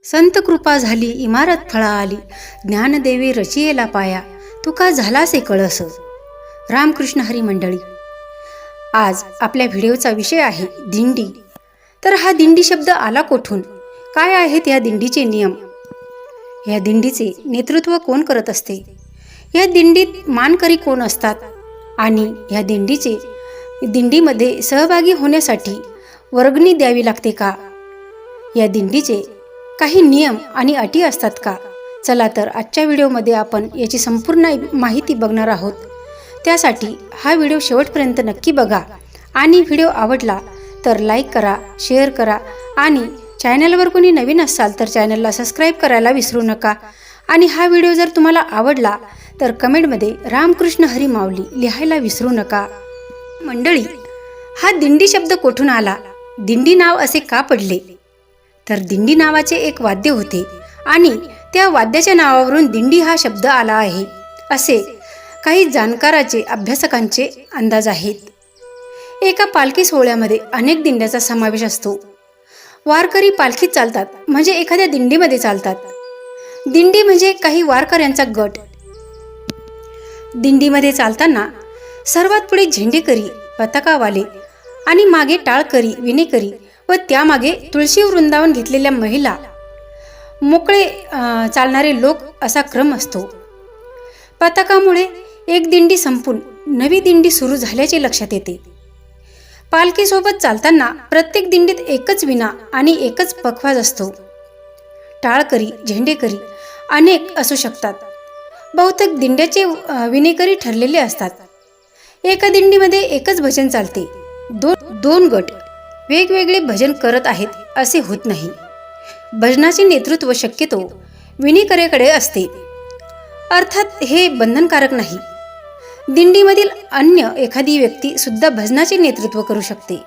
संत कृपा झाली इमारत फळा आली, ज्ञानदेवी रचियेला पाया, तुका झालासे कळस. रामकृष्ण हरी मंडळी, आज आपल्या व्हिडिओचा विषय आहे दिंडी. तर हा दिंडी शब्द आला कोठून, काय आहेत या दिंडीचे नियम, या दिंडीचे नेतृत्व कोण करत असते, या दिंडीत मानकरी कोण असतात, आणि या दिंडीमध्ये सहभागी होण्यासाठी वर्गणी द्यावी लागते का, या दिंडीचे काही नियम आणि अटी असतात का. चला तर आजच्या व्हिडिओमध्ये आपण याची संपूर्ण माहिती बघणार आहोत. त्यासाठी हा व्हिडिओ शेवटपर्यंत नक्की बघा आणि व्हिडिओ आवडला तर लाईक करा, शेअर करा आणि चॅनलवर कोणी नवीन असाल तर चॅनलला सबस्क्राईब करायला विसरू नका. आणि हा व्हिडिओ जर तुम्हाला आवडला तर कमेंटमध्ये रामकृष्ण हरी माऊली लिहायला विसरू नका. मंडळी, हा दिंडी शब्द कोठून आला, दिंडी नाव असे का पडले, तर दिंडी नावाचे एक वाद्य होते आणि त्या वाद्याच्या नावावरून दिंडी हा शब्द आला आहे, असे काही जाणकाराचे अभ्यासकांचे अंदाज आहेत. एका पालखी सोहळ्यामध्ये अनेक दिंड्याचा समावेश असतो. वारकरी पालखीत चालतात म्हणजे एखाद्या दिंडीमध्ये चालतात. दिंडी म्हणजे काही वारकऱ्यांचा गट. दिंडीमध्ये चालताना सर्वात पुढे झेंडेकरी, पताकावाले आणि मागे टाळकरी, विणेकरी व त्यामागे तुळशी वृंदावन घेतलेल्या महिला, मोकळे चालणारे लोक असा क्रम असतो. पताकामुळे एक दिंडी संपून नवी दिंडी सुरू झाल्याचे लक्षात येते. पालखीसोबत चालताना प्रत्येक दिंडीत एकच विणा आणि एकच पखवाज असतो. टाळकरी, झेंडेकरी अनेक असू शकतात. बहुतेक दिंड्याचे विणेकरी ठरलेले असतात. एका दिंडीमध्ये एकच भजन चालते. दोन गट वेगवेगळे भजन करत आहेत असे होत नाही. भजनाचे नेतृत्व शक्यतो विणेकऱ्याकडे असते. अर्थात हे बंधनकारक नाही. दिंडीमधील अन्य एखादी व्यक्ती सुद्धा भजनाचे नेतृत्व करू शकते.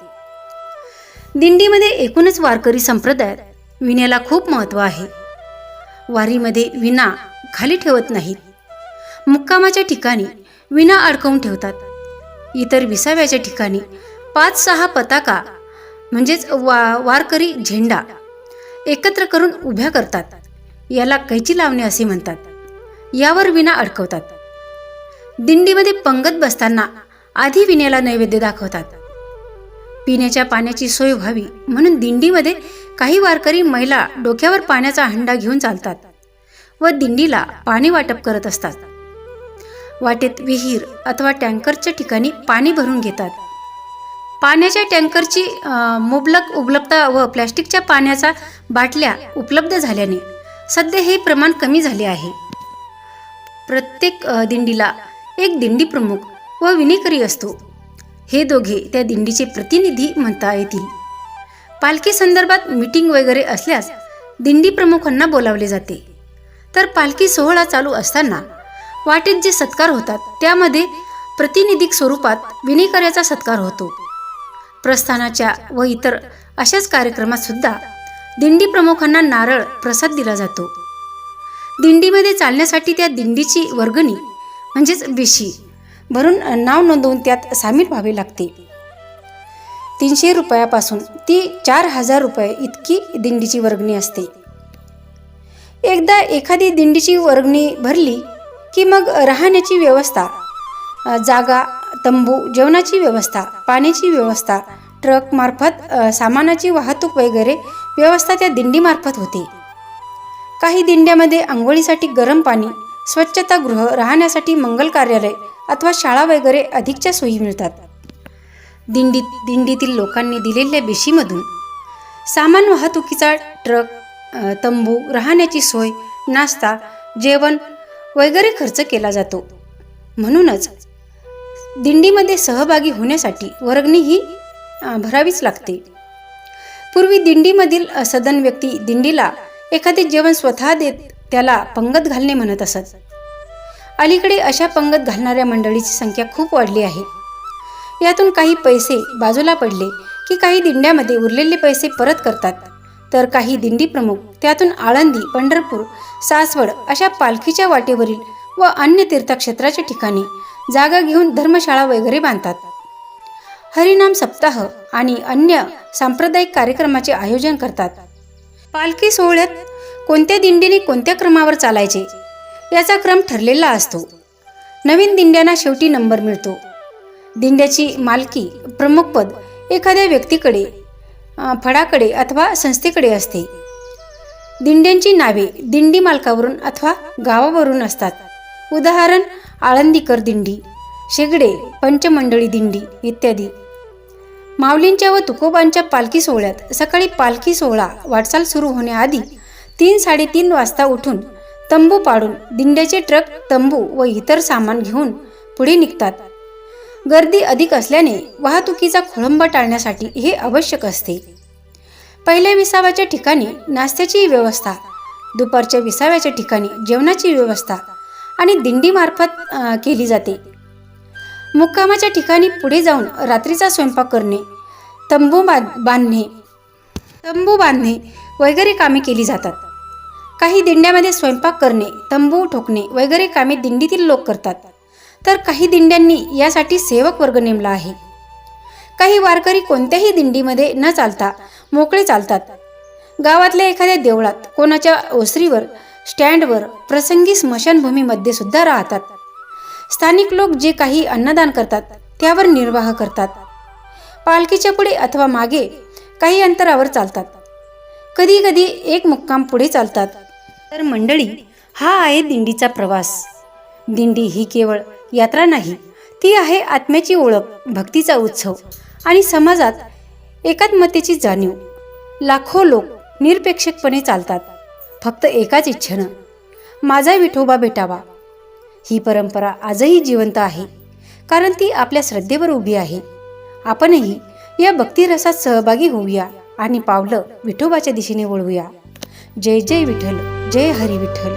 दिंडीमध्ये एकूणच वारकरी संप्रदायात विण्याला खूप महत्त्व आहे. वारीमध्ये विणा खाली ठेवत नाहीत. मुक्कामाच्या ठिकाणी विणा अडकवून ठेवतात. इतर विसाव्याच्या ठिकाणी 5-6 पताका म्हणजेच वारकरी झेंडा एकत्र करून उभ्या करतात. याला कैची लावणे असे म्हणतात. यावर विणा अडकवतात. दिंडीमध्ये पंगत बसताना आधी विण्याला नैवेद्य दाखवतात. पिण्याच्या पाण्याची सोय व्हावी म्हणून दिंडीमध्ये काही वारकरी महिला डोक्यावर पाण्याचा हंडा घेऊन चालतात व दिंडीला पाणी वाटप करत असतात. वाटेत विहीर अथवा टँकरच्या ठिकाणी पाणी भरून घेतात. पाण्याच्या टँकरची मुबलक उपलब्धता व प्लॅस्टिकच्या पाण्याच्या बाटल्या उपलब्ध झाल्याने सध्या हे प्रमाण कमी झाले आहे. प्रत्येक दिंडीला एक दिंडी प्रमुख व विणेकरी असतो. हे दोघे त्या दिंडीचे प्रतिनिधी म्हणता येतील. पालखी संदर्भात मीटिंग वगैरे असल्यास दिंडी प्रमुखांना बोलावले जाते. तर पालखी सोहळा चालू असताना वाटेत जे सत्कार होतात त्यामध्ये प्रतिनिधिक स्वरूपात विणेकऱ्याचा सत्कार होतो. प्रस्थानाच्या व इतर अशाच कार्यक्रमात सुद्धा दिंडी प्रमुखांना नारळ प्रसाद दिला जातो. दिंडीमध्ये चालण्यासाठी त्या दिंडीची वर्गणी म्हणजेच बेशी भरून नाव नोंदवून त्यात सामील व्हावे लागते. 300 रुपयापासून ती 4000 रुपये इतकी दिंडीची वर्गणी असते. एकदा एखादी दिंडीची वर्गणी भरली की मग राहण्याची व्यवस्था, जागा, तंबू, जेवणाची व्यवस्था, पाण्याची व्यवस्था, ट्रक मार्फत सामानाची वाहतूक वगैरे व्यवस्था त्या दिंडीमार्फत होते. काही दिंड्यामध्ये आंघोळीसाठी गरम पाणी, स्वच्छतागृह, राहण्यासाठी मंगल कार्यालय अथवा शाळा वगैरे अधिकच्या सोयी मिळतात. दिंडीतील लोकांनी दिलेल्या बेशीमधून सामान वाहतुकीचा ट्रक, तंबू, राहण्याची सोय, नाश्ता, जेवण वगैरे खर्च केला जातो. म्हणूनच दिंडीमध्ये सहभागी होण्यासाठी वर्गणी ही भरावीच लागते. पूर्वी दिंडीमधील सदन व्यक्ती दिंडीला एखादे जेवण स्वतः देत त्याला पंगत घालणे म्हणत असत. अलीकडे अशा पंगत घालणाऱ्या मंडळीची संख्या खूप वाढली आहे. यातून काही पैसे बाजूला पडले की काही दिंड्यामध्ये उरलेले पैसे परत करतात. तर काही दिंडी प्रमुख त्यातून आळंदी, पंढरपूर, सासवड अशा पालखीच्या वाटेवरील व अन्य तीर्थक्षेत्राच्या ठिकाणी जागा घेऊन धर्मशाळा वगैरे बांधतात. हरिनाम सप्ताह आणि अन्य सांप्रदायिक कार्यक्रमाचे आयोजन करतात. पालखी सोहळ्यात कोणत्या दिंडीने कोणत्या क्रमावर चालायचे याचा क्रम ठरलेला असतो. नवीन दिंड्यांना शेवटी नंबर मिळतो. दिंड्याची मालकी प्रमुखपद एखाद्या व्यक्तीकडे, फडाकडे अथवा संस्थेकडे असते. दिंड्यांची नावे दिंडी मालकावरून अथवा गावावरून असतात. उदाहरण आळंदीकर दिंडी, शेगडे, पंचमंडळी दिंडी इत्यादी. माऊलींच्या व तुकोबांच्या पालखी सोहळ्यात सकाळी पालखी सोहळा वाटचाल सुरू होण्याआधी 3-3:30 वाजता उठून तंबू पाडून दिंड्याचे ट्रक तंबू व इतर सामान घेऊन पुढे निघतात. गर्दी अधिक असल्याने वाहतुकीचा खोळंबा टाळण्यासाठी हे आवश्यक असते. पहिल्या विसाव्याच्या ठिकाणी नाश्त्याची व्यवस्था, दुपारच्या विसाव्याच्या ठिकाणी जेवणाची व्यवस्था आणि दिंडीमार्फत केली जाते. मुक्कामाच्या ठिकाणी पुढे जाऊन रात्रीचा स्वयंपाक करणे, तंबू बांधणे वगैरे कामे केली जातात. काही दिंड्यामध्ये स्वयंपाक करणे, तंबू ठोकणे वगैरे कामे दिंडीतील लोक करतात, तर काही दिंड्यांनी यासाठी सेवक वर्ग नेमला आहे. काही वारकरी कोणत्याही दिंडीमध्ये न चालता मोकळे चालतात. गावातल्या एखाद्या देवळात, कोणाच्या ओसरीवर, स्टँडवर, प्रसंगी स्मशानभूमीमध्ये सुद्धा राहतात. स्थानिक लोक जे काही अन्नदान करतात त्यावर निर्वाह करतात. पालखीच्या पुढे अथवा मागे काही अंतरावर चालतात. कधी कधी एक मुक्काम पुढे चालतात. तर मंडळी, हा आहे दिंडीचा प्रवास. दिंडी ही केवळ यात्रा नाही, ती आहे आत्म्याची ओळख, भक्तीचा उत्सव आणि समाजात एकात्मतेची जाणीव. लाखो लोक निरपेक्षपणे चालतात, फक्त एकाच इच्छेनं, माझा विठोबा भेटावा. ही परंपरा आजही जिवंत आहे, कारण ती आपल्या श्रद्धेवर उभी आहे. आपणही या भक्तिरसात सहभागी होऊया आणि पावलं विठोबाच्या दिशेने वळवूया. जय जय विठ्ठल, जय हरी विठ्ठल.